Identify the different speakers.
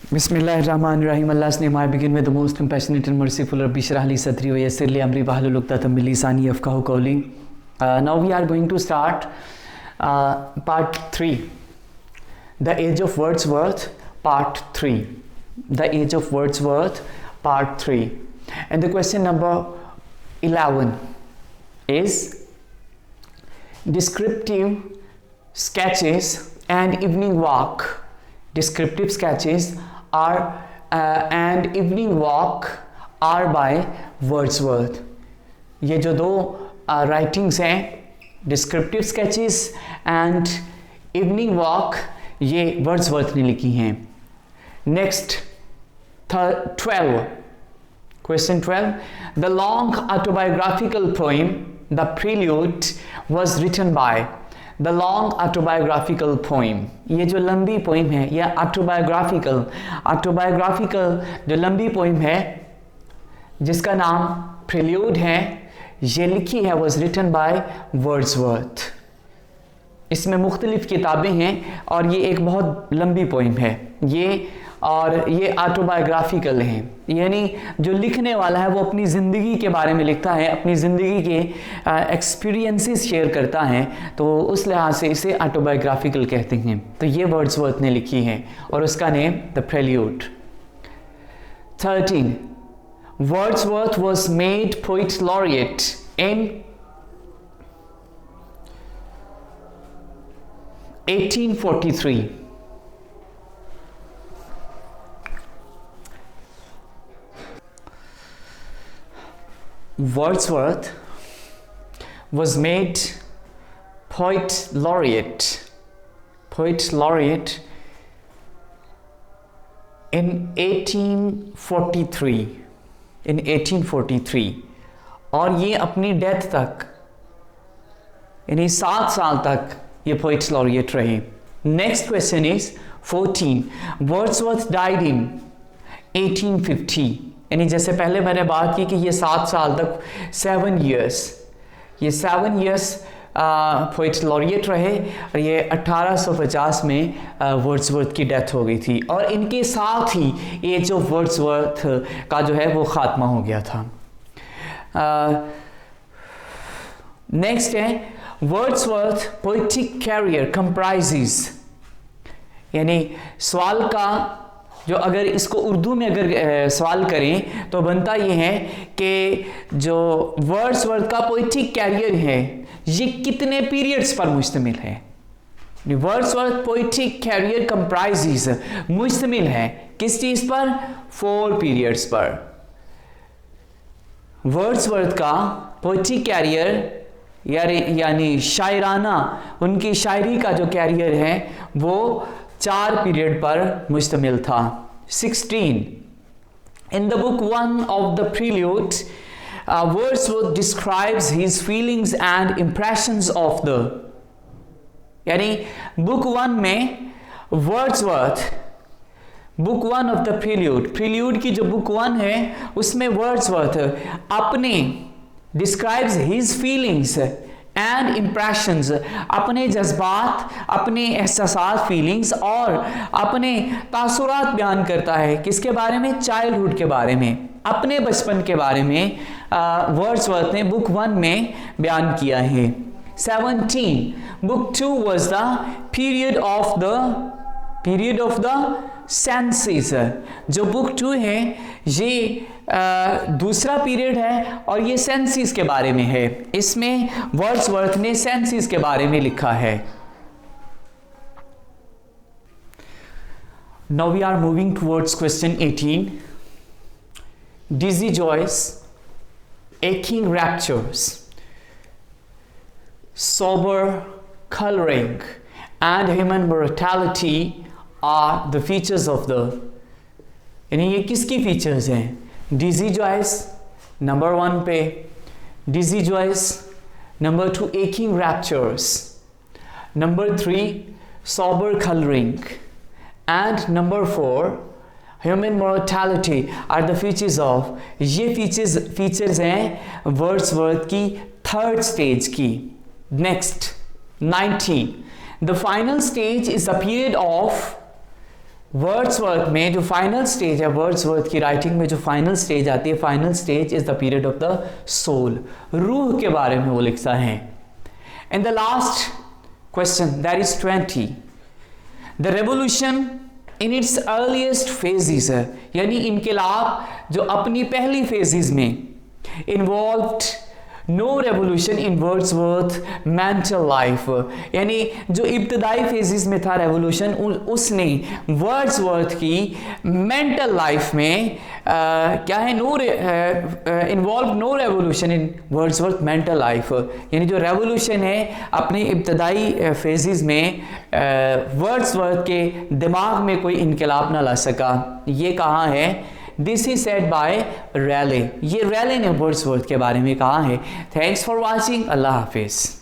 Speaker 1: Bismillahirrahmanirrahim. Allah's name I begin with the most compassionate and merciful. Rabbi shrah li sadri wa yassir li amri wahlul 'uqdatam min lisani yafqahu qawli. Now we are going to start part 3. The Age of Wordsworth, part 3. The Age of Wordsworth, part 3. And the question number 11 is descriptive sketches and evening walk. Descriptive sketches and evening walk are by Wordsworth. ये जो दो writings हैं, descriptive sketches and evening walk, ये Wordsworth ने लिखी हैं. Next 12, question 12. The long autobiographical poem the prelude was written by. The long autobiographical poem, ये जो लंबी पोएम है, यह ऑटोबायोग्राफिकल जो लंबी पोएम है जिसका नाम प्रील्यूड है, ये लिखी है वाज रिटन बाय वर्ड्सवर्थ. इसमें मुख्तलिफ किताबें हैं और ये एक बहुत लंबी पोएम है ये ऑटोबायोग्राफिकल है, यानी जो लिखने वाला है वो अपनी ज़िंदगी के बारे में लिखता है, अपनी ज़िंदगी के एक्सपीरियंसेस शेयर करता है, तो उस लिहाज से इसे ऑटोबायोग्राफिकल कहते हैं. तो ये वर्ड्सवर्थ ने लिखी है और उसका name the prelude. 13. Wordsworth was made poet laureate in 1843. Wordsworth was made poet laureate in 1843. और ये अपनी डेथ तक, यानी 7 साल तक ये पोइट लॉरिएट रहे. Next question is 14. Wordsworth died in 1850. यानी जैसे पहले मैंने बात की कि ये 7 साल तक 7 ईयर्स पोइट लॉरिएट रहे और ये 1850 में वर्ड्सवर्थ की डेथ हो गई थी और इनके साथ ही एज ऑफ वर्ड्सवर्थ का जो है वो ख़ात्मा हो गया था. नेक्स्ट है वर्ड्सवर्थ पोइटिक कैरियर कंप्राइजेस, यानी सवाल का जो अगर इसको उर्दू में अगर सवाल करें तो बनता ये है कि जो वर्ड्सवर्थ का पोइटिक कैरियर है ये कितने पीरियड्स पर मुश्तमिल है. वर्ड्सवर्थ पोइटिक कैरियर कंप्राइजेस, मुश्तमिल है किस चीज़ पर? 4 पीरियड्स पर. वर्ड्सवर्थ का पोइटिक कैरियर यानी शायराना, उनकी शायरी का जो कैरियर है वो 4 पीरियड पर मुश्तमिल था. 16. In the book 1 of the prelude, Wordsworth describes his feelings and impressions of the, यानी बुक 1 में Wordsworth, book 1 of the prelude की जो बुक 1 है उसमें वर्ड्सवर्थ अपने describes his feelings and impressions, अपने जज्बात, अपने एहसासात, फीलिंग्स और अपने तासुरात बयान करता है. किसके बारे में? चाइल्डहुड के बारे में, अपने बचपन के बारे में वर्ड्सवर्थ ने बुक 1 में बयान किया है. 17. Book 2 was the period of the senses. जो बुक 2 है ये दूसरा पीरियड है और ये सेंसेस के बारे में है. इसमें वर्ड्सवर्थ ने सेंसेस के बारे में लिखा है. Now we are moving towards question 18. Dizzy joys, aching raptures, sober coloring and human mortality are the features of the, यानी ये किसकी फीचर्स हैं? डिजी जॉयस नंबर 1 पे, डिजी joys number 2 aching raptures, number 3 sober coloring and number 4 human mortality are the features of. ये features हैं Wordsworth की 3rd stage की. Next 19. The final stage is a period of Wordsworth में जो final stage है, Wordsworth की writing में जो फाइनल स्टेज आती है, final stage is the period of the soul, रूह के बारे में वो लिखता है। And the last question, that is 20, the revolution in its earliest phases, यानी इनकलाब जो अपनी पहली फेजेस में involved no revolution in Wordsworth mental life, यानी जो इब्तदाई फेजेस में था रेवोल्यूशन, उसने वर्ड्सवर्थ की मेंटल लाइफ में क्या है, involve no revolution in Wordsworth mental life, यानी जो रेवोल्यूशन है अपने इब्तदाई फेजेस में वर्ड्सवर्थ के दिमाग में कोई इनकलाब ना ला सका। ये कहाँ है? This is said by Raleigh, ये रैले ने वर्ड्सवर्थ के बारे में कहा है। थैंक्स फॉर वॉचिंग, अल्लाह हाफिज़।